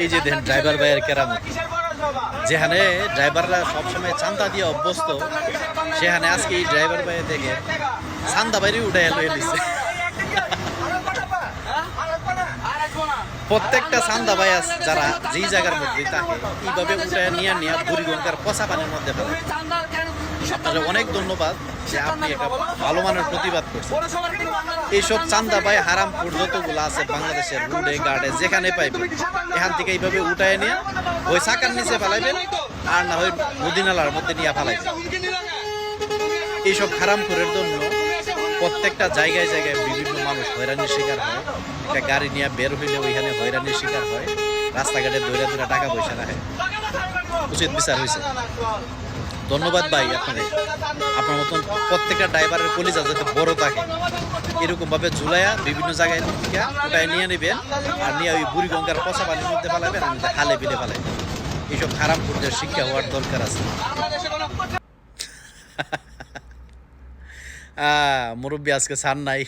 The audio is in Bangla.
এই যে দেখেন ড্রাইভার ভাইয়ের কেরামত, যেখানে ড্রাইভাররা সবসময় চান্দা দিয়ে অভ্যস্ত, সেখানে আজকে এই ড্রাইভার ভাইয়ে দেখে চান্দা বাইরে উঠে লয়ে দিচ্ছে। প্রত্যেকটা চান্দা ভাই যারা যেই জায়গার মধ্যে থাকে এইভাবে উঠে নিয়ে বুড়িগঙ্গার পচা পানির মধ্যে ফেলে। আপনাদের অনেক ধন্যবাদ যে আপনি একটা ভালো মানের প্রতিবাদ করছেন। এইসব চান্দা ভাই হারামপুর যতগুলো আছে বাংলাদেশের রোডে গার্ডে যেখানে পাইবেন, এখান থেকে এইভাবে উঠায় নিয়ে ওই চাকার নিচে ফেলাইবেন, আর না হয় নদী নালার মধ্যে নিয়ে ফেলাইবেন। এইসব হারামপুরের জন্য প্রত্যেকটা জায়গায় জায়গায় বিভিন্ন মানুষ হয়রানির শিকার হয়। একটা গাড়ি নিয়ে বের হইলে ওইখানে হয়রানির শিকার হয়, রাস্তাঘাটে দৌড়া দৌড়া টাকা পয়সা রাখে। উচিত বিচার হয়েছে। ধন্যবাদ ভাই আপনাদের। আপনার মতন প্রত্যেকটা ড্রাইভারের কলিজা যাতে বড় থাকে, এরকমভাবে ঝুলাইয়া বিভিন্ন জায়গায় থেকে ওটায় নিয়ে নেবেন, আর নিয়ে ওই বুড়িগঙ্গার পচা পানির মধ্যে ফেলাবেন, আর খালে বিলে ফেলাবেন। এইসব হারামপুরদের শিক্ষা হওয়ার দরকার আছে। মুরব্বী আজকে ছাড় নাই।